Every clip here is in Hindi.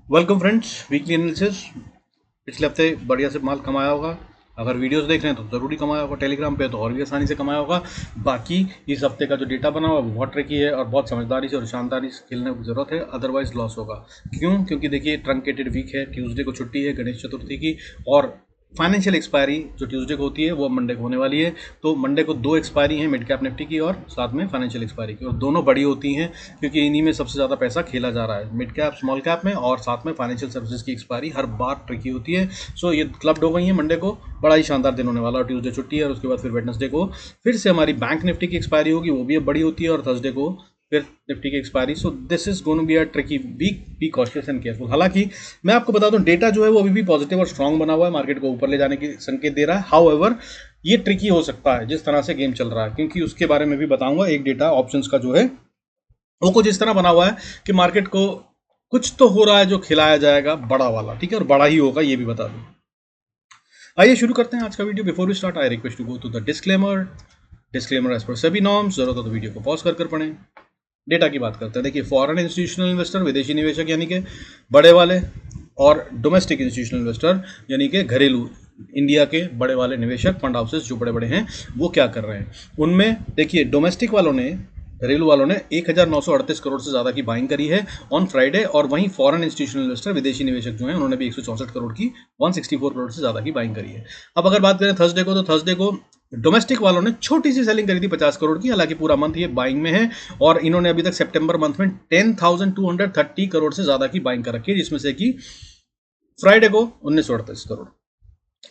Welcome friends, weekly analysis. पिछले हफ्ते बढ़िया से माल कमाया होगा। अगर वीडियोस देख रहे हैं तो ज़रूरी कमाया होगा, टेलीग्राम पे तो और भी आसानी से कमाया होगा। बाकी इस हफ्ते का जो डेटा बना हुआ है वो बहुत ट्रिकी है और बहुत समझदारी से और शानदारी से खेलने की ज़रूरत है, अदरवाइज लॉस होगा। क्यों? क्योंकि देखिए ट्रंकेटेड वीक है, ट्यूसडे को छुट्टी है गणेश चतुर्थी की, और फाइनेंशियल एक्सपायरी जो ट्यूसडे को होती है वो मंडे को होने वाली है। तो मंडे को दो एक्सपायरी हैं, मिड कैप निफ्टी की और साथ में फाइनेंशियल एक्सपायरी की, और दोनों बड़ी होती हैं क्योंकि इन्हीं में सबसे ज़्यादा पैसा खेला जा रहा है, मिड कैप स्मॉल कैप में, और साथ में फाइनेंशियल सर्विसेज की एक्सपायरी हर बार ट्रिकी होती है। सो ये क्लब्ड हो गई है मंडे को, बड़ा ही शानदार दिन होने वाला, और ट्यूसडे छुट्टी है और उसके बाद फिर वेडनेसडे को फिर से हमारी बैंक निफ्टी की एक्सपायरी होगी, वो भी अब बड़ी होती है, और थर्सडे को फिर निफ्टी की expiry. So this is going to be a tricky week, be cautious and careful. हालांकि मैं आपको बता दूं, डेटा जो है वो अभी भी पॉजिटिव और स्ट्रांग बना हुआ है, मार्केट को ऊपर ले जाने की संकेत दे रहा है। हाउएवर ये ट्रिकी हो सकता है जिस तरह से गेम चल रहा है, क्योंकि उसके बारे में भी बताऊंगा। एक डेटा ऑप्शंस का जो है वो कुछ इस तरह बना हुआ है कि मार्केट को कुछ तो हो रहा है जो खिलाया जाएगा बड़ा वाला, ठीक है, और बड़ा ही होगा, ये भी बता दूं। आइए शुरू करते हैं आज का video. Before we start I request to go to the disclaimer as per सभी नॉर्म्स। जरूरत हो तो वीडियो को पॉज कर पढ़ें। डेटा की बात करते हैं। देखिए, फॉरेन इंस्टीट्यूशनल इन्वेस्टर, विदेशी निवेशक यानी कि बड़े वाले, और डोमेस्टिक इंस्टीट्यूशनल इन्वेस्टर यानी कि घरेलू इंडिया के बड़े वाले निवेशक, फंड हाउसेस जो बड़े बड़े हैं, वो क्या कर रहे हैं। उनमें देखिए, डोमेस्टिक वालों ने, घरेलू वालों ने 1938 करोड़ से ज़्यादा की बाइंग करी है ऑन फ्राइडे, और वहीं फॉरेन इंस्टीट्यूशनल इन्वेस्टर, विदेशी निवेशक जो हैं, उन्होंने भी 164 करोड़ की, 164 करोड़ से ज़्यादा की बाइंग करी है। अब अगर बात करें थर्सडे को, तो थर्सडे को डोमेस्टिक वालों ने छोटी सी सेलिंग करी थी 50 करोड़ की, हालांकि पूरा मंथ ये बाइंग में है, और इन्होंने अभी तक सितंबर मंथ में 10,230 करोड़ से ज़्यादा की बाइंग कर रखी है, जिसमें से कि फ्राइडे को 1938 करोड़।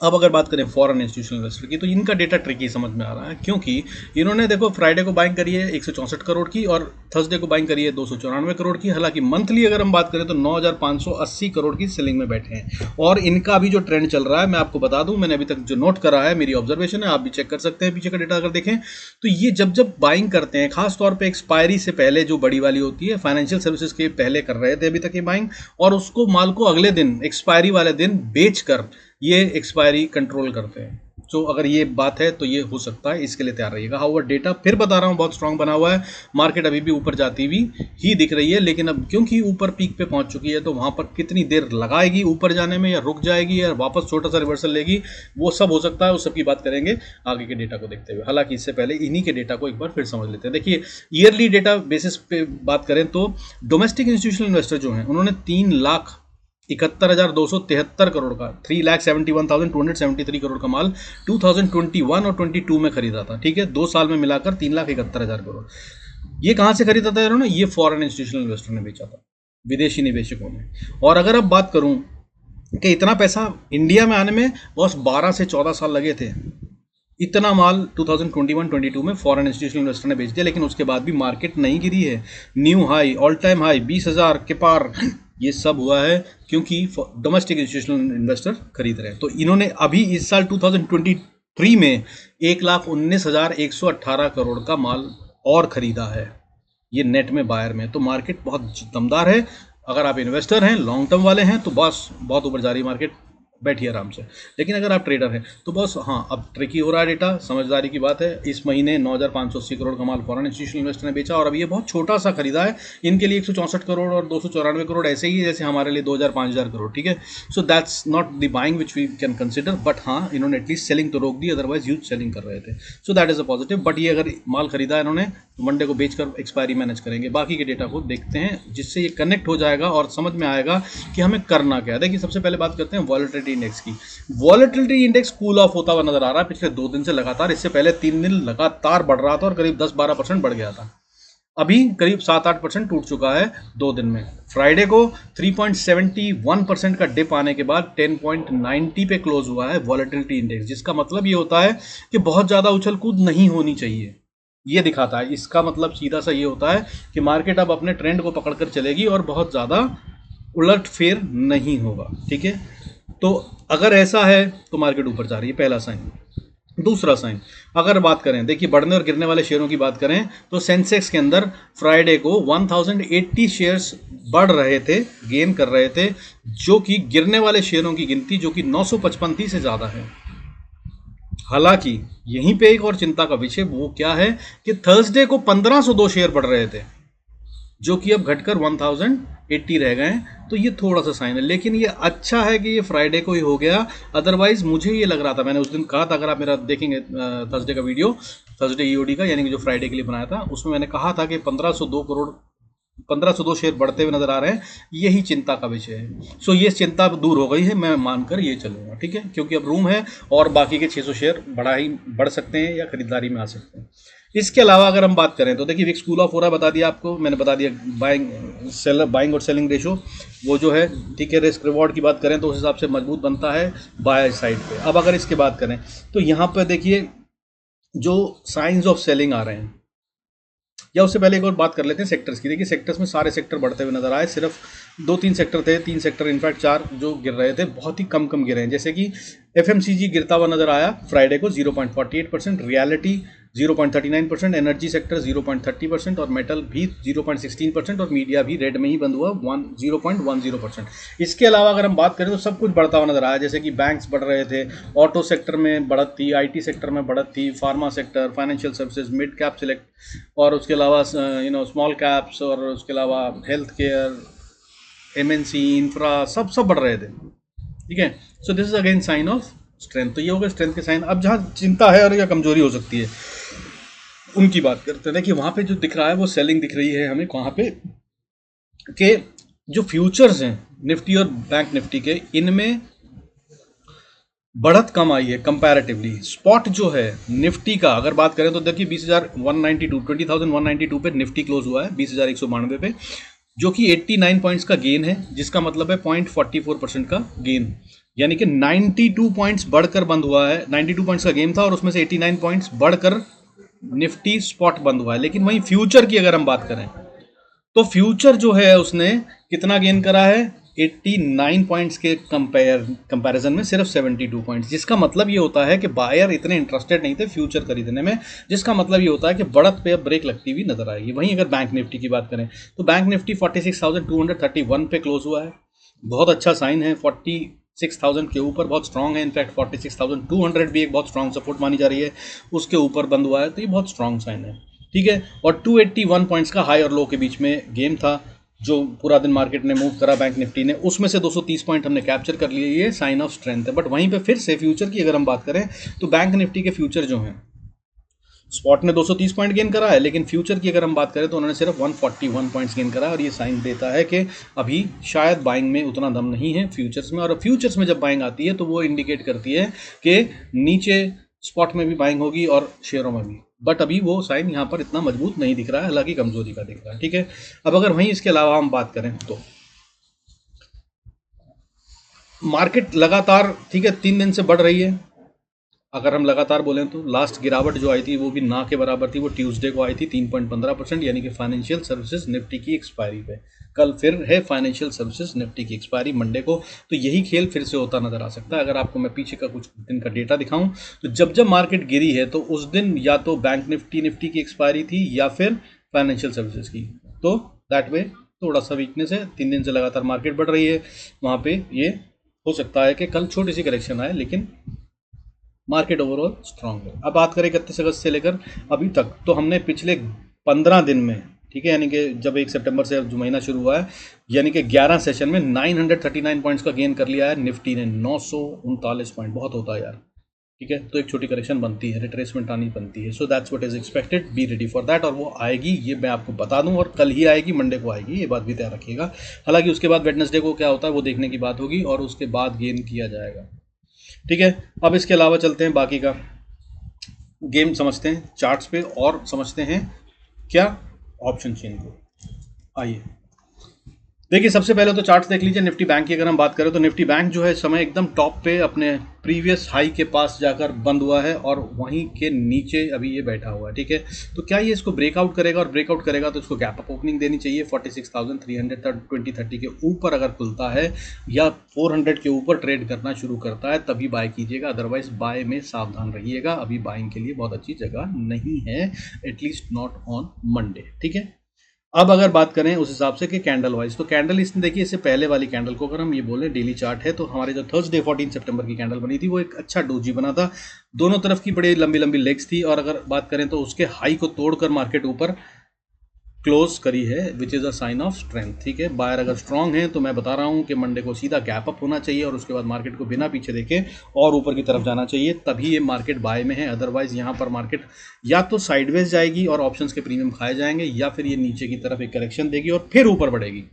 अब अगर बात करें फॉरेन इंस्टीट्यूशनल इन्वेस्टर की, तो इनका डेटा ट्रिकी समझ में आ रहा है, क्योंकि इन्होंने देखो फ्राइडे को बाइंग करी है 164 करोड़ की, और थर्सडे को बाइंग करी है 294 करोड़ की। हालांकि मंथली अगर हम बात करें तो 9,580 करोड़ की सेलिंग में बैठे हैं, और इनका भी जो ट्रेंड चल रहा है, मैं आपको बता दूं, मैंने अभी तक जो नोट करा है, मेरी ऑब्जर्वेशन है, आप भी चेक कर सकते हैं पीछे का डेटा अगर देखें, तो ये जब जब बाइंग करते हैं, खासतौर पर एक्सपायरी से पहले जो बड़ी वाली होती है, फाइनेंशियल सर्विसेज के पहले कर रहे थे अभी तक ये बाइंग, और उसको माल को अगले दिन, एक्सपायरी वाले दिन बेचकर ये एक्सपायरी कंट्रोल करते हैं। तो अगर ये बात है तो ये हो सकता है, इसके लिए तैयार रहिएगा। हाउएवर डेटा फिर बता रहा हूँ बहुत स्ट्रांग बना हुआ है, मार्केट अभी भी ऊपर जाती हुई ही दिख रही है, लेकिन अब क्योंकि ऊपर पीक पे पहुंच चुकी है, तो वहां पर कितनी देर लगाएगी ऊपर जाने में, या रुक जाएगी, या वापस छोटा सा रिवर्सल लेगी, वो सब हो सकता है। उस सब की बात करेंगे आगे के डेटा को देखते हुए। हालांकि इससे पहले इन्हीं के डेटा को एक बार फिर समझ लेते हैं। देखिए, ईयरली डेटा बेसिस पे बात करें तो डोमेस्टिक इंस्टीट्यूशनल इन्वेस्टर जो हैं, उन्होंने 3,71,273 करोड़ का, 3,71,273 करोड़ का माल 2021 और 22 में खरीदा था, ठीक है, 2 साल में मिलाकर 3,71,000 करोड़। ये कहां से खरीदा था इन्होंने? ये फॉरेन इंस्टीट्यूशनल इन्वेस्टर ने बेचा था, विदेशी निवेशकों ने। और अगर अब बात करूं कि इतना पैसा इंडिया में आने में बस 12 से 14 साल लगे थे, इतना माल 2021-22 में फॉरेन इंस्टीट्यूशनल इन्वेस्टर ने बेच दिया, लेकिन उसके बाद भी मार्केट नहीं गिरी है। New high, all time high, 20,000 के पार, ये सब हुआ है क्योंकि डोमेस्टिक इंस्टीट्यूशनल इन्वेस्टर खरीद रहे हैं। तो इन्होंने अभी इस साल 2023 में 1,19,118 करोड़ का माल और खरीदा है, ये नेट में, बायर में। तो मार्केट बहुत दमदार है। अगर आप इन्वेस्टर हैं, लॉन्ग टर्म वाले हैं, तो बस बहुत ऊपर जा रही है मार्केट, बैठिए आराम से। लेकिन अगर आप ट्रेडर हैं तो बस, हाँ, अब ट्रिकी हो रहा है डेटा, समझदारी की बात है। इस महीने 9,580 करोड़ का माल फॉरेन इंस्टीट्यूशनल इन्वेस्टर ने बेचा, और अभी ये बहुत छोटा सा खरीदा है। इनके लिए 164 करोड़ और 294 करोड़ ऐसे ही है जैसे हमारे लिए 2,000-5,000 करोड़, ठीक है। So that's not the buying which we can consider, but हाँ, इन्होंने एटलीस्ट सेलिंग तो रोक दी, अदरवाइज ह्यूज सेलिंग कर रहे थे। So that is a positive. But ये अगर माल खरीदा है इन्होंने, तो मंडे को बेचकर एक्सपायरी मैनेज करेंगे। बाकी के डेटा को देखते हैं, जिससे ये कनेक्ट हो जाएगा और समझ में आएगा कि हमें करना क्या है। देखिए, सबसे पहले बात करते हैं वॉलेटिलिटी इंडेक्स की। वॉलेटिलिटी इंडेक्स कूल ऑफ होता हुआ नजर आ रहा है पिछले 2 दिन से लगातार। इससे पहले 3 दिन लगातार बढ़ रहा था और करीब 10-12% बढ़ गया था। अभी करीब 7-8% टूट चुका है 2 दिन में। फ्राइडे को 3.71% का डिप आने के बाद 10.90 पे क्लोज हुआ है वॉलेटिलिटी इंडेक्स, जिसका मतलब ये होता है कि बहुत ज्यादा उछल कूद नहीं होनी चाहिए, ये दिखाता है। इसका मतलब सीधा सा ये होता है कि मार्केट अब अपने ट्रेंड को पकड़कर चलेगी और बहुत ज्यादा उलट फेर नहीं होगा, ठीक है। तो अगर ऐसा है तो मार्केट ऊपर जा रही है, पहला साइन। दूसरा साइन, अगर बात करें, देखिए, बढ़ने और गिरने वाले शेयरों की बात करें तो सेंसेक्स के अंदर फ्राइडे को 1080 शेयर्स बढ़ रहे थे, गेन कर रहे थे, जो कि गिरने वाले शेयरों की गिनती जो कि 955 थी से ज्यादा है। हालांकि यहीं पे एक और चिंता का विषय वो क्या है कि थर्सडे को 1502 शेयर बढ़ रहे थे, जो कि अब घटकर 1080 रह गए हैं। तो ये थोड़ा सा साइन है, लेकिन ये अच्छा है कि ये फ्राइडे को ही हो गया। अदरवाइज मुझे ये लग रहा था, मैंने उस दिन कहा था, अगर आप मेरा देखेंगे थर्सडे का वीडियो, थर्सडे ईओडी का, यानी कि जो फ्राइडे के लिए बनाया था, उसमें मैंने कहा था कि 1502 शेयर बढ़ते हुए नजर आ रहे हैं, यही चिंता का विषय है। सो ये चिंता दूर हो गई है, मैं मानकर ये चलूंगा, ठीक है, क्योंकि अब रूम है और बाकी के 600 शेयर बढ़ सकते हैं या खरीदारी में आ सकते हैं। इसके अलावा अगर हम बात करें तो देखिए विक्स कूल ऑफ हो रहा है, बता दिया आपको मैंने, बता दिया बाइंग और सेलिंग रेशो वो जो है, ठीक है। रिस्क रिवॉर्ड की बात करें तो उस हिसाब से मजबूत बनता है बाय साइड पे। अब अगर इसके बात करें तो यहाँ पर देखिए जो साइंस ऑफ सेलिंग आ रहे हैं, या उससे पहले एक और बात कर लेते हैं सेक्टर्स की। देखिए सेक्टर्स में सारे सेक्टर बढ़ते हुए नजर आए, सिर्फ 2-3 सेक्टर थे, 3 सेक्टर इनफैक्ट 4 जो गिर रहे थे, बहुत ही कम गिरे हैं। जैसे कि एफएमसीजी गिरता हुआ नजर आया फ्राइडे को 0.48%, रियलिटी 0.39%, एनर्जी सेक्टर 0.30% और मेटल भी 0.16% और मीडिया भी रेड में ही बंद हुआ 0.10%। इसके अलावा अगर हम बात करें तो सब कुछ बढ़ता हुआ नजर आया, जैसे कि बैंक्स बढ़ रहे थे, ऑटो सेक्टर में बढ़त थी, आईटी सेक्टर में बढ़त थी, pharma sector, financial services, mid cap select, और उसके अलावा स्मॉल कैप्स, और उसके अलावा हेल्थ केयर, एमएनसी, इंफ्रा, सब बढ़ रहे थे, ठीक है। सो this is again sine of strength. तो ये हो गया स्ट्रेंथ के साइन। अब जहाँ चिंता है और या कमजोरी हो सकती है उनकी बात करते हैं। देखिए वहां पे जो दिख रहा है वो सेलिंग दिख रही है हमें, वहां पे के जो फ्यूचर्स हैं निफ्टी और बैंक निफ्टी के, इनमें बढ़त कम आई है कंपैरेटिवली। स्पॉट जो है निफ्टी का अगर बात करें तो देखिए 20,192 पे निफ्टी क्लोज हुआ है 20,192 पे, जो कि 89 पॉइंट्स का गेन है, जिसका मतलब है 0.44% का गेन, यानी कि 92 पॉइंट्स बढ़कर बंद हुआ है। 92 पॉइंट्स का गेम था और उसमें से 89 पॉइंट्स बढ़कर निफ्टी स्पॉट बंद हुआ है। लेकिन वहीं फ्यूचर की अगर हम बात करें तो फ्यूचर जो है उसने कितना गेन करा है, 89 पॉइंट्स के कंपैरिजन में सिर्फ 72 पॉइंट्स, जिसका मतलब ये होता है कि बायर इतने इंटरेस्टेड नहीं थे फ्यूचर खरीदने में, जिसका मतलब ये होता है कि बढ़त पे अब ब्रेक लगती हुई नजर आएगी। वहीं अगर बैंक निफ्टी की बात करें तो बैंक निफ्टी 46,231 पे क्लोज हुआ है, बहुत अच्छा साइन है। 46,000 के ऊपर बहुत स्ट्रांग है, इनफैक्ट 46,200 भी एक बहुत स्ट्रांग सपोर्ट मानी जा रही है, उसके ऊपर बंद हुआ है, तो ये बहुत स्ट्रांग साइन है, ठीक है। और 281 पॉइंट्स का हाई और लो के बीच में गेम था जो पूरा दिन मार्केट ने मूव करा बैंक निफ्टी ने, उसमें से 230 पॉइंट हमने कैप्चर कर लिए, ये साइन ऑफ स्ट्रेंथ है। बट वहीं पे फिर से फ्यूचर की अगर हम बात करें तो बैंक निफ्टी के फ्यूचर जो हैं, स्पॉट ने 230 पॉइंट गेन करा है, लेकिन फ्यूचर की अगर हम बात करें तो उन्होंने सिर्फ 141 पॉइंट्स गेन करा है, और ये साइन देता है कि अभी शायद बाइंग में उतना दम नहीं है फ्यूचर्स में। और फ्यूचर्स में जब बाइंग आती है तो वो इंडिकेट करती है कि नीचे स्पॉट में भी बाइंग होगी और शेयरों में भी, बट अभी वो साइन यहाँ पर इतना मजबूत नहीं दिख रहा है, हालांकि कमजोरी का दिख रहा है, ठीक है। अब अगर वहीं इसके अलावा हम बात करें तो मार्केट लगातार, ठीक है, 3 दिन से बढ़ रही है। अगर हम लगातार बोलें तो लास्ट गिरावट जो आई थी वो भी ना के बराबर थी, वो ट्यूसडे को आई थी 3.15%, यानी कि फाइनेंशियल सर्विसेज निफ्टी की एक्सपायरी पे। कल फिर है फाइनेंशियल सर्विसेज निफ्टी की एक्सपायरी मंडे को, तो यही खेल फिर से होता नजर आ सकता है। अगर आपको मैं पीछे का कुछ दिन का डेटा दिखाऊं तो जब जब मार्केट गिरी है तो उस दिन या तो बैंक निफ्टी की एक्सपायरी थी या फिर फाइनेंशियल सर्विसेज की, तो दैट वे थोड़ा सा वीकनेस है। 3 दिन से लगातार मार्केट बढ़ रही है, वहाँ पे ये हो सकता है कि कल छोटी सी करेक्शन आए, लेकिन मार्केट ओवरऑल स्ट्रांग है। अब बात करें 31 अगस्त से लेकर अभी तक, तो हमने पिछले 15 दिन में, ठीक है, यानी कि जब 1 सितंबर से जो महीना शुरू हुआ है, यानी कि 11 सेशन में 939 पॉइंट्स का गेन कर लिया है निफ्टी ने। 939 पॉइंट बहुत होता है यार, ठीक है। तो एक छोटी करेक्शन बनती है, रिट्रेसमेंट आनी बनती है, so that's what is expected, be ready for that. और वो आएगी, ये मैं आपको बता दूं, और कल ही आएगी, मंडे को आएगी, ये बात भी तैयार रखिएगा। हालांकि उसके बाद वेडनेसडे को क्या होता है वो देखने की बात होगी, और उसके बाद गेन किया जाएगा, ठीक है। अब इसके अलावा चलते हैं बाकी का गेम समझते हैं चार्ट्स पे, और समझते हैं क्या ऑप्शन चेन को। आइए देखिए, सबसे पहले तो चार्ट्स देख लीजिए। निफ्टी बैंक की अगर हम बात करें तो निफ्टी बैंक जो है समय एकदम टॉप पे अपने प्रीवियस हाई के पास जाकर बंद हुआ है, और वहीं के नीचे अभी ये बैठा हुआ है, ठीक है। तो क्या ये इसको ब्रेकआउट करेगा, और ब्रेकआउट करेगा तो इसको गैप अप ओपनिंग देनी चाहिए 46,300 2030 के ऊपर अगर खुलता है, या 400 के ऊपर ट्रेड करना शुरू करता है तभी बाय कीजिएगा, अदरवाइज बाय में सावधान रहिएगा। अभी बाइंग के लिए बहुत अच्छी जगह नहीं है, एटलीस्ट नॉट ऑन मंडे, ठीक है। अब अगर बात करें उस हिसाब से कि कैंडल वाइज, तो कैंडल इसने देखिए, इससे पहले वाली कैंडल को अगर हम ये बोलें डेली चार्ट है, तो हमारे जो थर्सडे 14 सितंबर की कैंडल बनी थी वो एक अच्छा डोजी बना था, दोनों तरफ की बड़ी लंबी लंबी लेग्स थी, और अगर बात करें तो उसके हाई को तोड़कर मार्केट ऊपर क्लोज करी है, which is a sign of strength. ठीक है, बायर अगर स्ट्रांग है तो मैं बता रहा हूँ कि मंडे को सीधा गैप अप होना चाहिए और उसके बाद मार्केट को बिना पीछे देखे और ऊपर की तरफ जाना चाहिए, तभी ये मार्केट बाय में है। अदरवाइज यहाँ पर मार्केट या तो साइडवेज जाएगी और ऑप्शंस के प्रीमियम खाए जाएंगे, या फिर ये नीचे की तरफ एक करेक्शन देगी और फिर ऊपर बढ़ेगी।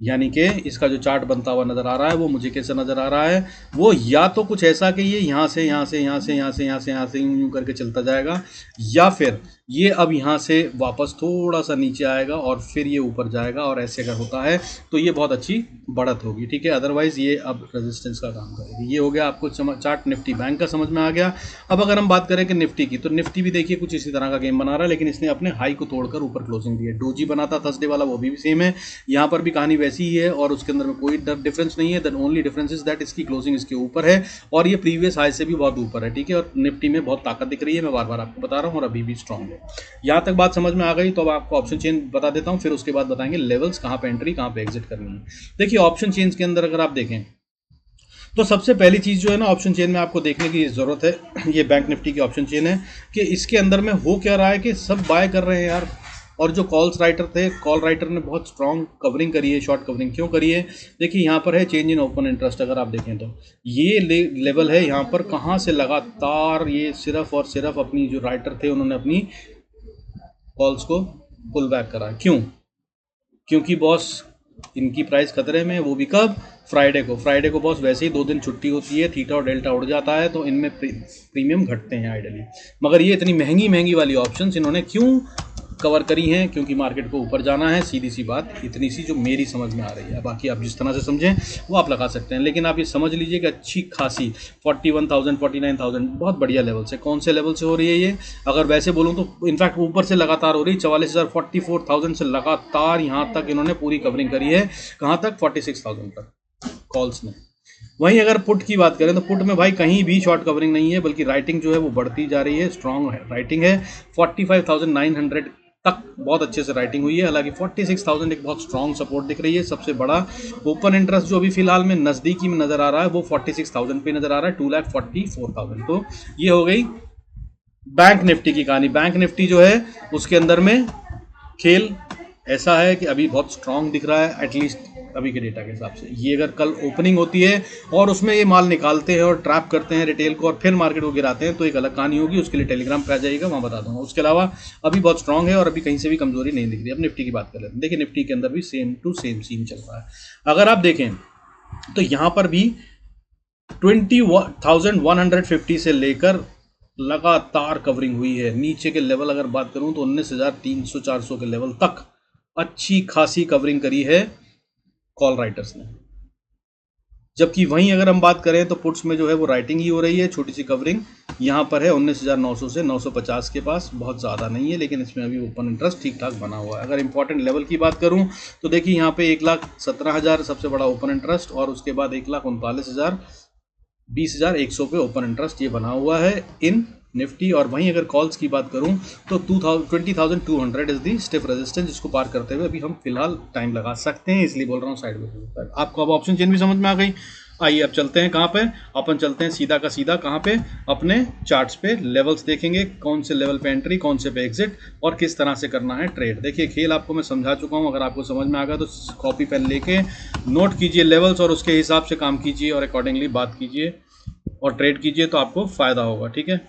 यानी कि इसका जो चार्ट बनता हुआ नज़र आ रहा है वो मुझे कैसा नज़र आ रहा है, वो या तो कुछ ऐसा कि ये यहाँ से यहाँ से यहाँ से यहाँ से यहाँ से यहाँ से यूँ करके चलता जाएगा, या फिर ये अब यहाँ से वापस थोड़ा सा नीचे आएगा और फिर ये ऊपर जाएगा, और ऐसे अगर होता है तो ये बहुत अच्छी बढ़त होगी। ठीक है, अदरवाइज़ ये अब रेजिस्टेंस का काम करेगी। ये हो गया आपको चार्ट निफ्टी बैंक का समझ में आ गया। अब अगर हम बात करें कि निफ्टी की, तो निफ्टी भी देखिए कुछ इसी तरह का गेम बना रहा है, लेकिन इसने अपने हाई को तोड़कर ऊपर क्लोजिंग दी है। डोजी बना था थर्सडे वाला, वो भी सेम है, यहाँ पर भी कहानी वैसी ही है और उसके अंदर में कोई डिफरेंस नहीं है। Than only difference is that इसकी क्लोजिंग इसके ऊपर है और ये प्रीवियस हाई से भी बहुत ऊपर है। ठीक है, और निफ्टी में बहुत ताकत दिख रही है, मैं बार बार आपको बता रहा हूँ, और अभी भी स्ट्रांग है। यहाँ तक बात समझ में आ गई, तो अब आपको ऑप्शन चेन बता देता हूँ, फिर उसके बाद बताएंगे लेवल्स कहाँ पे एंट्री कहाँ पे एग्जिट करनी है। देखिए ऑप्शन चेन के अंदर अगर आप देखें तो सबसे पहली चीज़ जो है ना ऑप्शन चेन में आपको देखने की ज़रूरत है, ये बैंक निफ्टी की ऑप्शन चेन है, कि इसके अंदर में हो क्या रहा है कि सब बाय कर रहे हैं यार, और जो कॉल्स राइटर थे, कॉल राइटर ने बहुत स्ट्रांग कवरिंग करी है, शॉर्ट कवरिंग क्यों करी है। देखिए यहाँ पर है चेंज इन ओपन इंटरेस्ट, अगर आप देखें तो ये लेवल है यहाँ पर, कहाँ से लगातार ये सिर्फ और सिर्फ अपनी जो राइटर थे उन्होंने अपनी कॉल्स को पुल बैक करा। क्यों? क्योंकि बॉस इनकी प्राइस खतरे में, वो भी कब? फ्राइडे को बॉस वैसे ही 2 दिन छुट्टी होती है, थीटा और डेल्टा उड़ जाता है, तो इनमें प्रीमियम घटते हैं आइडली। मगर ये इतनी महंगी वाली ऑप्शंस इन्होंने क्यों कवर करी हैं? क्योंकि मार्केट को ऊपर जाना है, सीधी सी बात, इतनी सी जो मेरी समझ में आ रही है। बाकी आप जिस तरह से समझें वो आप लगा सकते हैं, लेकिन आप ये समझ लीजिए कि अच्छी खासी 41,000 49,000 बहुत बढ़िया लेवल से, कौन से लेवल से हो रही है ये? अगर वैसे बोलूँ तो इनफैक्ट ऊपर से लगातार हो रही है, 44,000 44,000 से लगातार यहाँ तक इन्होंने पूरी कवरिंग करी है। कहाँ तक? 46,000 तक कॉल्स में। वहीं अगर पुट की बात करें तो पुट में भाई कहीं भी शॉर्ट कवरिंग नहीं है, बल्कि राइटिंग जो है वो बढ़ती जा रही है, स्ट्रॉन्ग राइटिंग है। 45,900 तक बहुत अच्छे से राइटिंग हुई है, हालांकि 46,000 एक बहुत स्ट्रॉन्ग सपोर्ट दिख रही है। सबसे बड़ा ओपन इंटरेस्ट जो अभी फिलहाल में नज़दीकी में नज़र आ रहा है वो 46,000 पे नज़र आ रहा है, 2,44,000। तो ये हो गई बैंक निफ्टी की कहानी। बैंक निफ्टी जो है उसके अंदर में खेल ऐसा है कि अभी बहुत स्ट्रॉन्ग दिख रहा है, एटलीस्ट अभी के डेटा के हिसाब से। ये अगर कल ओपनिंग होती है और उसमें ये माल निकालते हैं और ट्रैप करते हैं रिटेल को और फिर मार्केट को गिराते हैं तो एक अलग कहानी होगी, उसके लिए टेलीग्राम पे आ जाइएगा, वहाँ बता दूंगा। उसके अलावा अभी बहुत स्ट्रॉन्ग है और अभी कहीं से भी कमजोरी नहीं दिख रही। अब निफ्टी की बात कर लेते हैं। देखिए निफ्टी के अंदर भी सेम टू सेम सीन चल रहा है। अगर आप देखें तो यहाँ पर भी 20,150 से लेकर लगातार कवरिंग हुई है। नीचे के लेवल अगर बात करूं तो 19,300-400 के लेवल तक अच्छी खासी कवरिंग करी है कॉल राइटर्स ने। जबकि वहीं अगर हम बात करें तो पुट्स में जो है वो राइटिंग ही हो रही है, छोटी सी कवरिंग यहाँ पर है 19,900 से 950 के पास, बहुत ज़्यादा नहीं है, लेकिन इसमें अभी ओपन इंटरेस्ट ठीक ठाक बना हुआ है। अगर इंपॉर्टेंट लेवल की बात करूँ तो देखिए यहाँ पे 1,17,000 सबसे बड़ा ओपन इंटरेस्ट, और उसके बाद 1,39,000 20,100 पे ओपन इंटरेस्ट ये बना हुआ है इन निफ्टी। और वहीं अगर कॉल्स की बात करूं तो 20,200 इज दी स्टिफ रेजिस्टेंस, जिसको पार करते हुए अभी हम फिलहाल टाइम लगा सकते हैं, इसलिए बोल रहा हूं साइड में। आपको अब ऑप्शन चेन भी समझ में आ गई। आइए अब चलते हैं कहाँ पे, अपन चलते हैं सीधा का सीधा कहाँ पे, अपने चार्ट्स पे लेवल्स देखेंगे, कौन से लेवल पे एंट्री, कौन से पे एग्जिट और किस तरह से करना है ट्रेड। देखिए खेल आपको मैं समझा चुका हूँ, अगर आपको समझ में आ गया तो कॉपी पेन लेके नोट कीजिए लेवल्स और उसके हिसाब से काम कीजिए और अकॉर्डिंगली बात कीजिए और ट्रेड कीजिए, तो आपको फ़ायदा होगा। ठीक है,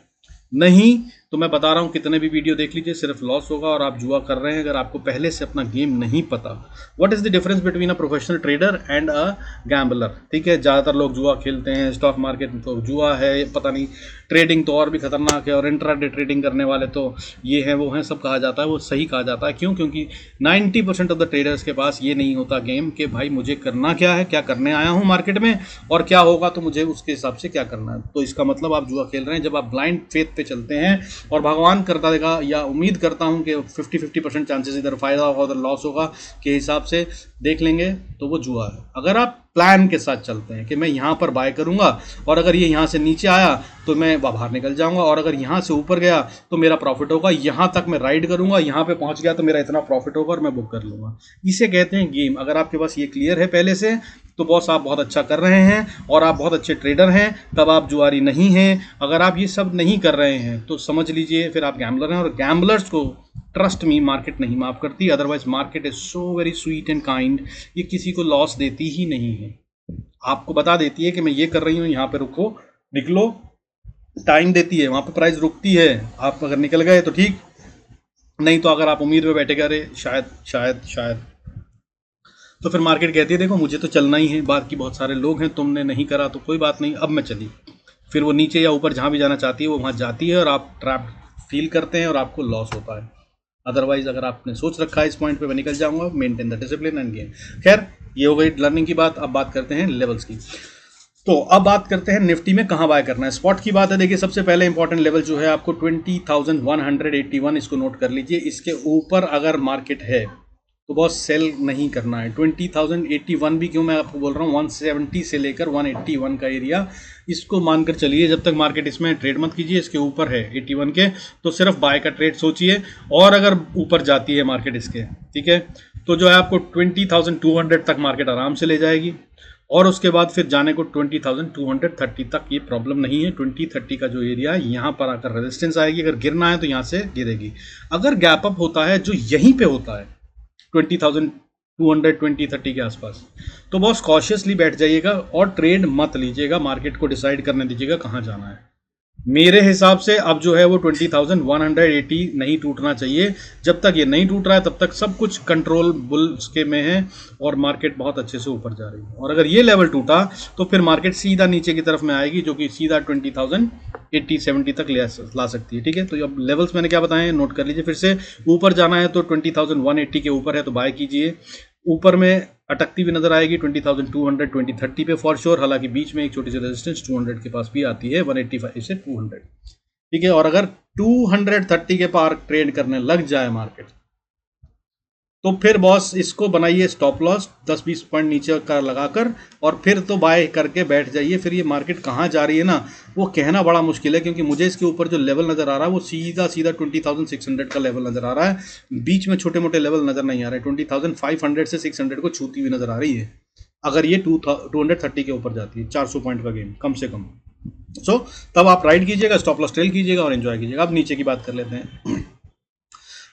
नहीं तो मैं बता रहा हूँ कितने भी वीडियो देख लीजिए सिर्फ लॉस होगा और आप जुआ कर रहे हैं अगर आपको पहले से अपना गेम नहीं पता। What is the difference between a professional trader and a gambler? ठीक है, ज़्यादातर लोग जुआ खेलते हैं, स्टॉक मार्केट में तो जुआ है, पता नहीं ट्रेडिंग तो और भी खतरनाक है, और इंट्राडे ट्रेडिंग करने वाले तो ये हैं वो हैं, सब कहा जाता है, वो सही कहा जाता है। क्यों? क्योंकि 90% ऑफ द ट्रेडर्स के पास ये नहीं होता गेम कि भाई मुझे करना क्या है, क्या करने आया हूँ मार्केट में और क्या होगा तो मुझे उसके हिसाब से क्या करना है। तो इसका मतलब आप जुआ खेल रहे हैं। जब आप ब्लाइंड फेथ पे चलते हैं और भगवान करता देगा या उम्मीद करता हूं कि 50-50% चांसेस इधर फायदा होगा उधर लॉस होगा के हिसाब से देख लेंगे तो वो जुआ है। अगर आप प्लान के साथ चलते हैं कि मैं यहाँ पर बाय करूंगा और अगर ये यहाँ से नीचे आया तो मैं बाहर निकल जाऊंगा, और अगर यहाँ से ऊपर गया तो मेरा प्रॉफिट होगा, यहाँ तक मैं राइड करूंगा, यहाँ पे पहुँच गया तो मेरा इतना प्रॉफिट होगा और मैं बुक कर लूंगा, इसे कहते हैं गेम। अगर आपके पास ये क्लियर है पहले से तो बॉस आप बहुत अच्छा कर रहे हैं और आप बहुत अच्छे ट्रेडर हैं, तब आप जुआरी नहीं हैं। अगर आप ये सब नहीं कर रहे हैं तो समझ लीजिए फिर आप गैम्बलर हैं, और गैम्बलर्स को ट्रस्ट मी, मार्केट नहीं माफ़ करती, otherwise market is so very sweet and kind, ये किसी को लॉस देती ही नहीं है। आपको बता देती है कि मैं ये कर रही हूँ, यहाँ पे रुको, निकलो, टाइम देती है, वहाँ पे प्राइस रुकती है, आप अगर निकल गए तो ठीक, नहीं तो अगर आप उम्मीद में बैठे अरे शायद शायद शायद, तो फिर मार्केट कहती है देखो मुझे तो चलना ही है, बाकी बहुत सारे लोग हैं, तुमने नहीं करा तो कोई बात नहीं, अब मैं चली। फिर वो नीचे या ऊपर जहाँ भी जाना चाहती है वो वहाँ जाती है और आप ट्रैप फील करते हैं और आपको लॉस होता है। अदरवाइज अगर आपने सोच रखा है इस पॉइंट पे मैं निकल जाऊंगा, maintain the discipline end game. खैर ये हो गई लर्निंग की बात, अब बात करते हैं लेवल्स की। तो अब बात करते हैं निफ्टी में कहाँ बाय करना है। स्पॉट की बात है, देखिए सबसे पहले इंपॉर्टेंट लेवल जो है आपको 20,181, इसको नोट कर लीजिए। इसके ऊपर अगर मार्केट है तो बहुत सेल नहीं करना है। 20,081 भी क्यों मैं आपको बोल रहा हूँ, 170 से लेकर 181 का एरिया, इसको मानकर चलिए। जब तक मार्केट इसमें ट्रेड मत कीजिए, इसके ऊपर है 81 के, तो सिर्फ बाय का ट्रेड सोचिए। और अगर ऊपर जाती है मार्केट इसके, ठीक है, तो जो है आपको 20,200 तक मार्केट आराम से ले जाएगी, और उसके बाद फिर जाने को 20,230 तक ये प्रॉब्लम नहीं है। 2030 का जो एरिया है यहाँ पर आकर रेजिस्टेंस आएगी, अगर गिरना है तो यहाँ से गिरेगी। अगर गैप अप होता है जो यहीं पे होता है 20,200 2030 के आसपास, तो बहुत कॉशियसली बैठ जाइएगा और ट्रेड मत लीजिएगा, मार्केट को डिसाइड करने दीजिएगा कहाँ जाना है। मेरे हिसाब से अब जो है वो 20,180 नहीं टूटना चाहिए। जब तक ये नहीं टूट रहा है तब तक सब कुछ कंट्रोल बुल्स के में है और मार्केट बहुत अच्छे से ऊपर जा रही है। और अगर ये लेवल टूटा तो फिर मार्केट सीधा नीचे की तरफ में आएगी, जो कि सीधा 20,080 70 तक ला सकती है। ठीक है, तो अब लेवल्स मैंने क्या बताए हैं नोट कर लीजिए फिर से। ऊपर जाना है तो 20,180 के ऊपर है तो बाय कीजिए। ऊपर में अटकती हुई नजर आएगी 20,200 2030 पे फॉर श्योर, हालांकि बीच में एक छोटी सी रेजिस्टेंस 200 के पास भी आती है, 185 से 200। ठीक है, और अगर 230 के पार ट्रेड करने लग जाए मार्केट, तो फिर बॉस इसको बनाइए स्टॉप लॉस 10-20 पॉइंट नीचे का लगाकर, और फिर तो बाय करके बैठ जाइए। फिर ये मार्केट कहाँ जा रही है ना, वो कहना बड़ा मुश्किल है, क्योंकि मुझे इसके ऊपर जो लेवल नज़र आ रहा है वो सीधा सीधा 20,600 का लेवल नज़र आ रहा है। बीच में छोटे मोटे लेवल नज़र नहीं आ रहे। 20,500 से 600 को छूती हुई नज़र आ रही है, अगर ये 230 के ऊपर जाती है। 400 पॉइंट का गेम कम से कम। सो तब आप राइड कीजिएगा, स्टॉप लॉस ट्रेल कीजिएगा और एंजॉय कीजिएगा। अब नीचे की बात कर लेते हैं।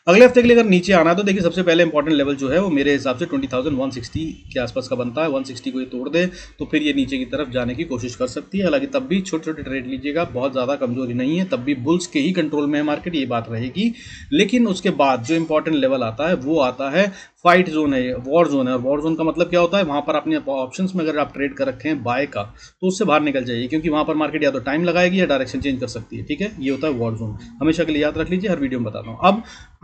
अगले हफ्ते के लिए अगर नीचे आना है तो देखिए सबसे पहले इंपॉर्टेंट लेवल जो है वो मेरे हिसाब से 20,160 के आसपास का बनता है। 160 को ये तोड़ दे तो फिर ये नीचे की तरफ जाने की कोशिश कर सकती है। हालांकि तब भी छोटे छोटे ट्रेड लीजिएगा, बहुत ज़्यादा कमजोरी नहीं है, तब भी बुल्स के ही कंट्रोल में है मार्केट, ये बात रहेगी। लेकिन उसके बाद जो इंपॉर्टेंट लेवल आता है वो आता है फाइट जोन है, वॉर जोन है। और वॉर जोन का मतलब क्या होता है, वहाँ पर अपने ऑप्शंस में अगर आप ट्रेड कर रखे हैं बाय का, तो उससे बाहर निकल जाइए, क्योंकि वहाँ पर मार्केट या तो टाइम लगाएगी या डायरेक्शन चेंज कर सकती है। ठीक है, ये होता है वॉर जोन, हमेशा के लिए याद रख लीजिए, हर वीडियो में बताता हूँ। अब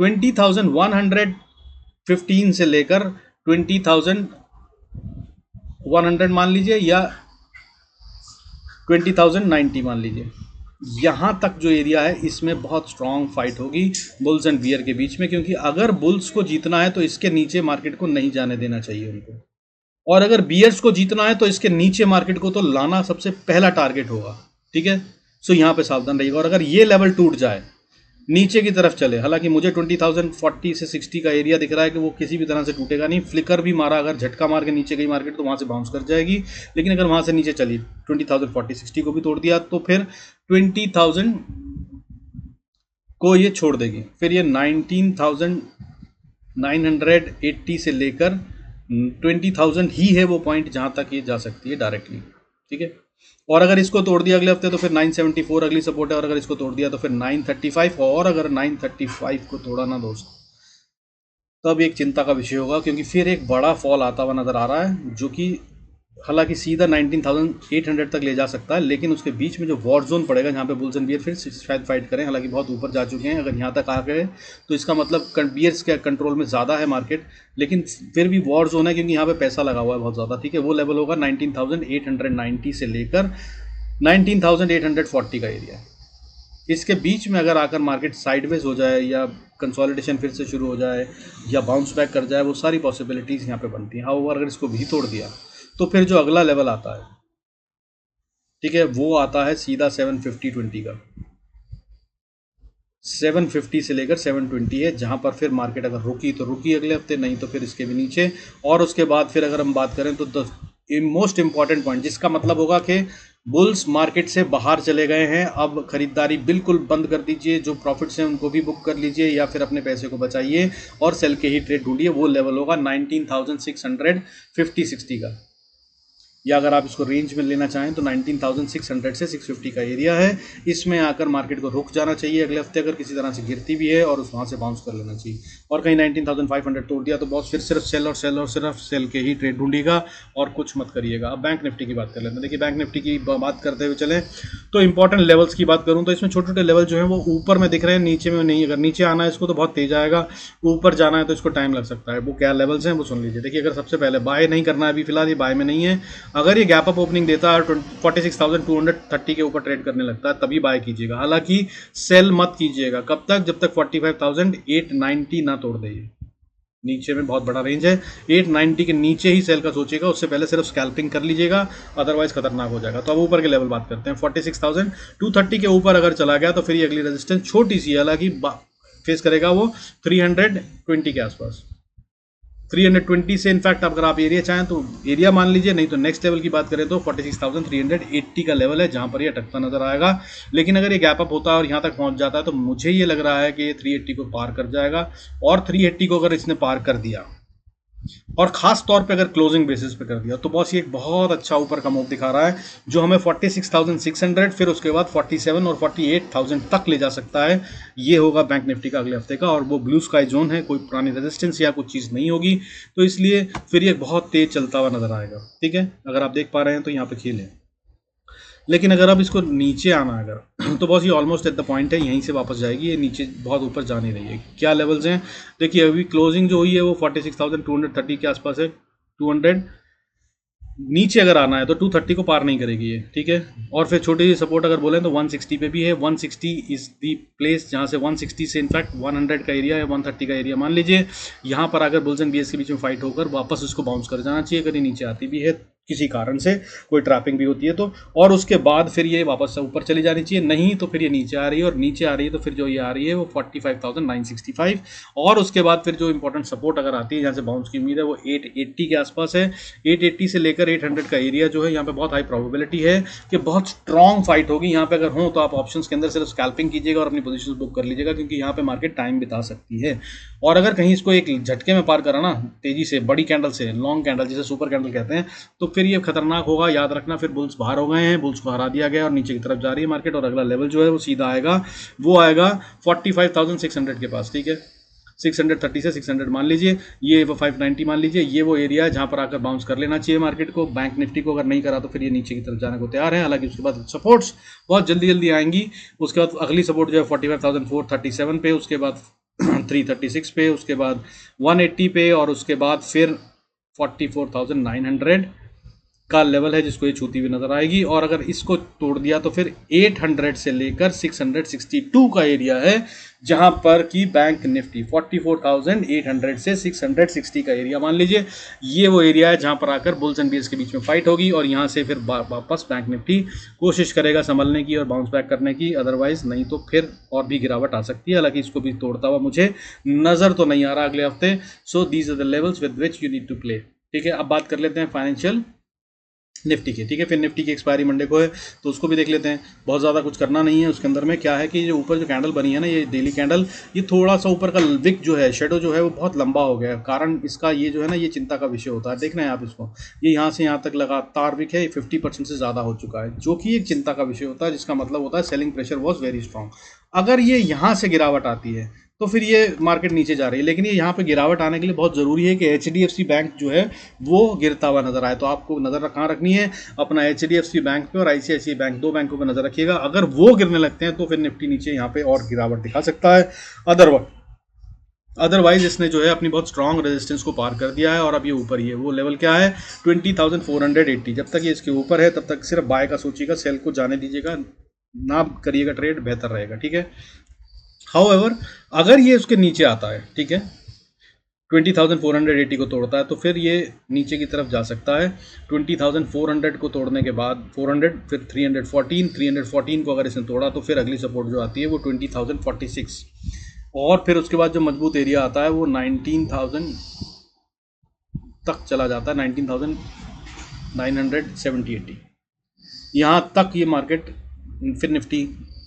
20,115 से लेकर 20,100 मान लीजिए या 20,090 मान लीजिए, यहाँ तक जो एरिया है इसमें बहुत स्ट्रांग फाइट होगी बुल्स एंड बियर के बीच में। क्योंकि अगर बुल्स को जीतना है तो इसके नीचे मार्केट को नहीं जाने देना चाहिए उनको, और अगर बियर्स को जीतना है तो इसके नीचे मार्केट को तो लाना सबसे पहला टारगेट होगा। ठीक है, सो यहाँ पे सावधान रहिएगा। और अगर ये लेवल टूट जाए, नीचे की तरफ चले, हालांकि मुझे 20,040 से 60 का एरिया दिख रहा है कि वो किसी भी तरह से टूटेगा नहीं। फ्लिकर भी मारा, अगर झटका मार के नीचे गई मार्केट तो वहाँ से बाउंस कर जाएगी। लेकिन अगर वहाँ से नीचे चली 20,040 60 को भी तोड़ दिया तो फिर 20,000 को ये छोड़ देगी। फिर ये 19,980 से लेकर 20,000 ही है वो पॉइंट जहाँ तक ये जा सकती है डायरेक्टली। ठीक है, और अगर इसको तोड़ दिया अगले हफ्ते तो फिर 974 अगली सपोर्ट है, और अगर इसको तोड़ दिया तो फिर 935। और अगर 935 को तोड़ा ना दोस्त, तब एक चिंता का विषय होगा, क्योंकि फिर एक बड़ा फॉल आता हुआ नजर आ रहा है, जो कि हालांकि सीधा 19,800 तक ले जा सकता है। लेकिन उसके बीच में जो वॉर जोन पड़ेगा, जहाँ पे बुल्स एंड बियर फिर शायद फाइट करें, हालांकि बहुत ऊपर जा चुके हैं। अगर यहाँ तक आ गए तो इसका मतलब बियर्स के कंट्रोल में ज़्यादा है मार्केट, लेकिन फिर भी वॉर जोन है, क्योंकि यहाँ पे पैसा लगा हुआ है बहुत ज़्यादा। ठीक है, वो लेवल होगा 19,890 से लेकर 19,840 का एरिया है। इसके बीच में अगर आकर मार्केट साइडवेज हो जाए या कंसोलिडेशन फिर से शुरू हो जाए या बाउंस बैक कर जाए, वो सारी पॉसिबिलिटीज़ यहाँ पे बनती हैं। हाउएवर अगर इसको भी तोड़ दिया तो फिर जो अगला लेवल आता है, ठीक है, वो आता है सीधा 750-20 का। 750 से लेकर 720 है, जहां पर फिर मार्केट अगर रुकी तो रुकी अगले हफ्ते, नहीं तो फिर इसके भी नीचे। और उसके बाद फिर अगर हम बात करें तो मोस्ट इंपॉर्टेंट पॉइंट, जिसका मतलब होगा कि बुल्स मार्केट से बाहर चले गए हैं, अब खरीदारी बिल्कुल बंद कर दीजिए, जो प्रॉफिट्स हैं उनको भी बुक कर लीजिए या फिर अपने पैसे को बचाइए और सेल के ही ट्रेड ढूंढिए। वो लेवल होगा 19,650-60 का, या अगर आप इसको रेंज में लेना चाहें तो 19,600 से 650 का एरिया है। इसमें आकर मार्केट को रुक जाना चाहिए अगले हफ्ते, अगर किसी तरह से गिरती भी है, और उस वहाँ से बाउंस कर लेना चाहिए। और कहीं 19,500 तोड़ दिया तो बॉस फिर सिर्फ सेल और सेल और सिर्फ सेल के ही ट्रेड ढूंढिएगा और कुछ मत करिएगा। अब बैंक निफ्टी की बात कर लेते हैं। देखिए बैंक निफ्टी की बात करते हुए चलें तो इंपॉर्टेंट लेवल्स की बात करूँ तो इसमें छोटे छोटे लेवल जो है वो ऊपर में दिख रहे हैं, नीचे में नहीं। अगर नीचे आना है इसको तो बहुत तेज आएगा, ऊपर जाना है तो इसको टाइम लग सकता है। वो क्या लेवल्स हैं वो सुन लीजिए। देखिए अगर सबसे पहले बाय नहीं करना है, अभी फिलहाल ये बाय में नहीं है, अगर ये गैप अप ओपनिंग देता है 46,230 के ऊपर ट्रेड करने लगता है तभी बाय कीजिएगा। हालांकि सेल मत कीजिएगा। कब तक? जब तक 45,890 ना तोड़ दे। नीचे में बहुत बड़ा रेंज है, 890 के नीचे ही सेल का सोचिएगा, उससे पहले सिर्फ स्कैल्पिंग कर लीजिएगा, अदरवाइज खतरनाक हो जाएगा। तो अब ऊपर के लेवल बात करते हैं। 46,230 के ऊपर अगर चला गया तो फिर ये अगली रेजिस्टेंस छोटी सी, हालांकि फेस करेगा वो 320 के आसपास। 320 से इनफैक्ट अगर आप एरिया चाहें तो एरिया मान लीजिए, नहीं तो नेक्स्ट लेवल की बात करें तो 46,380 का लेवल है जहां पर ये अटकता नजर आएगा। लेकिन अगर ये गैप अप होता है और यहां तक पहुंच जाता है तो मुझे ये लग रहा है कि ये 380 को पार कर जाएगा, और 380 को अगर इसने पार कर दिया और खास तौर पे अगर क्लोजिंग बेसिस पे कर दिया तो बॉस ये एक बहुत अच्छा ऊपर का मूव दिखा रहा है, जो हमें 46,600 फिर उसके बाद 47 और 48,000 तक ले जा सकता है। ये होगा बैंक निफ्टी का अगले हफ्ते का, और वो ब्लू स्काई जोन है, कोई पुरानी रेजिस्टेंस या कुछ चीज़ नहीं होगी, तो इसलिए फिर ये बहुत तेज चलता हुआ नजर आएगा। ठीक है, अगर आप देख पा रहे हैं तो यहाँ पे खेल है। लेकिन अगर अब इसको नीचे आना अगर तो बस ये ऑलमोस्ट एट द पॉइंट है, यहीं से वापस जाएगी, ये नीचे बहुत ऊपर जा नहीं रही है। क्या लेवल्स हैं देखिए, अभी क्लोजिंग जो हुई है वो 46,230 के आसपास है। 200 नीचे अगर आना है तो 230 को पार नहीं करेगी ये। ठीक है, और फिर छोटी सी सपोर्ट अगर बोलें तो 160 पे भी है। 160 इज दी प्लेस जहाँ से 160 से इनफैक्ट 100 का एरिया है, 130 का एरिया मान लीजिए। यहाँ पर अगर बुल्स एंड बीएस के बीच में फाइट होकर वापस उसको बाउंस कर जाना चाहिए, अगर ये नीचे आती भी है किसी कारण से, कोई ट्रैपिंग भी होती है तो, और उसके बाद फिर ये वापस से ऊपर चली जानी चाहिए। नहीं तो फिर ये नीचे आ रही है, और नीचे आ रही है तो फिर जो ये आ रही है वो 45,965, और उसके बाद फिर जो इंपॉर्टेंट सपोर्ट अगर आती है जहाँ से बाउंस की उम्मीद है वो 880 के आसपास है। 880 से लेकर 800 का एरिया जो है यहाँ पे बहुत हाई प्रोबेबिलिटी है कि बहुत स्ट्रॉन्ग फाइट होगी यहाँ पे। अगर हो तो आप ऑप्शंस के अंदर सिर्फ स्कैल्पिंग कीजिएगा और अपनी पोजीशन बुक कर लीजिएगा, क्योंकि यहाँ पे मार्केट टाइम बिता सकती है। और अगर कहीं इसको एक झटके में पार करा ना तेजी से, बड़ी कैंडल से, लॉन्ग कैंडल जिसे सुपर कैंडल कहते हैं, तो फिर ये खतरनाक होगा। याद रखना फिर बुल्स बाहर हो गए हैं, बुल्स को हरा दिया गया और नीचे की तरफ जा रही है मार्केट, और अगला लेवल जो है वो सीधा आएगा, वो आएगा 45,600 के पास। ठीक है, 630 से 600 मान लीजिए, ये वो 590 मान लीजिए, ये वो एरिया है जहां पर आकर बाउंस कर लेना चाहिए मार्केट को। बैंक निफ्टी को अगर नहीं करा तो फिर ये नीचे की तरफ जाने को तैयार है। हालांकि उसके बाद सपोर्ट्स बहुत जल्दी जल्दी आएंगी। उसके बाद अगली सपोर्ट जो है 45,437 पे, उसके बाद 336 पे, उसके बाद 180 पे, और उसके बाद फिर 44,900 का लेवल है जिसको ये छूती हुई नजर आएगी। और अगर इसको तोड़ दिया तो फिर 800 से लेकर 662 का एरिया है, जहां पर कि बैंक निफ्टी 44,800 से 660 का एरिया मान लीजिए, ये वो एरिया है जहां पर आकर बुल्स एंड बियर्स के बीच में फाइट होगी, और यहां से फिर वापस बैंक निफ्टी कोशिश करेगा संभलने की और बाउंस बैक करने की। अदरवाइज नहीं तो फिर और भी गिरावट आ सकती है। हालांकि इसको भी तोड़ता हुआ मुझे नजर तो नहीं आ रहा अगले हफ्ते। So these are the levels with which you need to play. ठीक है, अब बात कर लेते हैं फाइनेंशियल निफ्टी की। ठीक है, फिर निफ्टी की एक्सपायरी मंडे को है तो उसको भी देख लेते हैं। बहुत ज़्यादा कुछ करना नहीं है उसके अंदर में। क्या है कि जो ऊपर जो कैंडल बनी है ना, ये डेली कैंडल, ये थोड़ा सा ऊपर का विक जो है, शेडो जो है वो बहुत लंबा हो गया है। कारण इसका ये जो है ना, ये चिंता का विषय होता है। देख रहे हैं आप इसको, ये यहाँ से यहाँ तक लगातार विक है, 50% से ज़्यादा हो चुका है, जो कि एक चिंता का विषय होता है, जिसका मतलब होता है selling pressure was very strong. अगर ये यहाँ से गिरावट आती है तो फिर ये मार्केट नीचे जा रही है, लेकिन ये यहाँ पे गिरावट आने के लिए बहुत ज़रूरी है कि HDFC बैंक जो है वो गिरता हुआ नजर आए। तो आपको नज़र कहाँ रखनी है? अपना HDFC बैंक पे और ICICI बैंक, दो बैंकों पे नज़र रखिएगा। अगर वो गिरने लगते हैं तो फिर निफ्टी नीचे यहाँ पे और गिरावट दिखा सकता है। अदरवाइज इसने जो है अपनी बहुत स्ट्रॉन्ग रेजिस्टेंस को पार कर दिया है, और अब ये ऊपर ही है। वो लेवल क्या है? 20,480। जब तक ये इसके ऊपर है तब तक सिर्फ बाय का सोचिएगा, सेल को जाने दीजिएगा, ना करिएगा ट्रेड, बेहतर रहेगा। ठीक है, हाउएवर अगर ये उसके नीचे आता है, ठीक है, 20,480 को तोड़ता है तो फिर ये नीचे की तरफ जा सकता है। 20,400 को तोड़ने के बाद 400, फिर 314 को अगर इसने तोड़ा तो फिर अगली सपोर्ट जो आती है वो 20,046, और फिर उसके बाद जो मजबूत एरिया आता है वो 19,000 तक चला जाता है, 19,970-80। यहाँ तक ये मार्केट फिर निफ्टी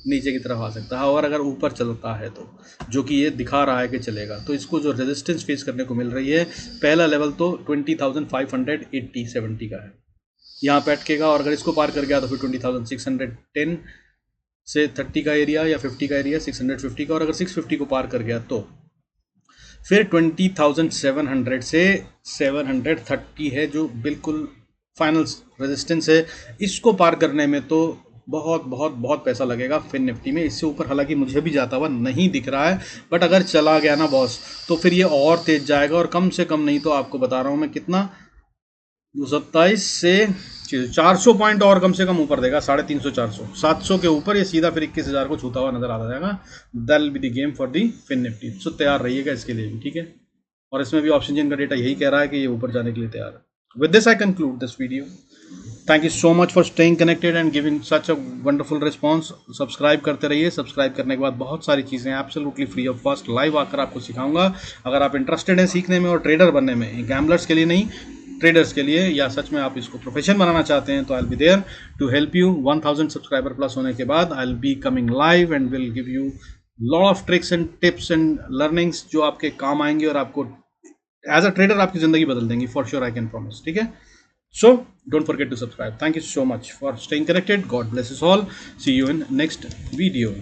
नीचे की तरफ आ सकता है, और अगर ऊपर चलता है तो, जो कि ये दिखा रहा है कि चलेगा, तो इसको जो रेजिस्टेंस फेस करने को मिल रही है, पहला लेवल तो 20,580-70 का है, यहाँ पे अटकेगा, और अगर इसको पार कर गया तो फिर 20,610 से 30 का एरिया या 50 का एरिया, 650 का, और अगर 650 को पार कर गया तो फिर 20,700 से 730 है जो बिल्कुल फाइनल रेजिस्टेंस है। इसको पार करने में तो बहुत बहुत बहुत पैसा लगेगा फिर निफ्टी में, इससे ऊपर हालांकि मुझे भी जाता हुआ नहीं दिख रहा है, बट अगर चला गया ना बॉस तो फिर ये और तेज जाएगा, और कम से कम नहीं तो आपको बता रहा हूँ मैं कितना, 227 से 400 पॉइंट और कम से कम ऊपर देगा, 350 400 700 के ऊपर ये सीधा फिर 21,000 को छूता हुआ नजर आ जाएगा। That will be the game for the FinNifty, so तैयार रहिएगा इसके लिए भी, ठीक है। और इसमें भी ऑप्शन चेन का डेटा यही कह रहा है कि ये ऊपर जाने के लिए तैयार है। With this I conclude this video. Thank you so much for staying connected and giving such a wonderful response. Subscribe करते रहिए, सब्सक्राइब करने के बाद बहुत सारी चीज़ें absolutely free of cost live आकर आपको सिखाऊंगा। अगर आप इंटरेस्टेड हैं सीखने में और ट्रेडर बनने में, गैम्बलर्स के लिए नहीं, ट्रेडर्स के लिए, या सच में आप इसको प्रोफेशन बनाना चाहते हैं, तो I will be there to help you. 1000 subscriber plus होने के बाद I will be coming live and will give you lot of tricks and tips and learnings जो आपके काम आएंगे और आपको एज अ ट्रेडर आपकी जिंदगी बदल देंगी, for sure I can promise, ठीक है। So don't forget to subscribe. Thank you so much for staying connected. God bless us all. See you in next video.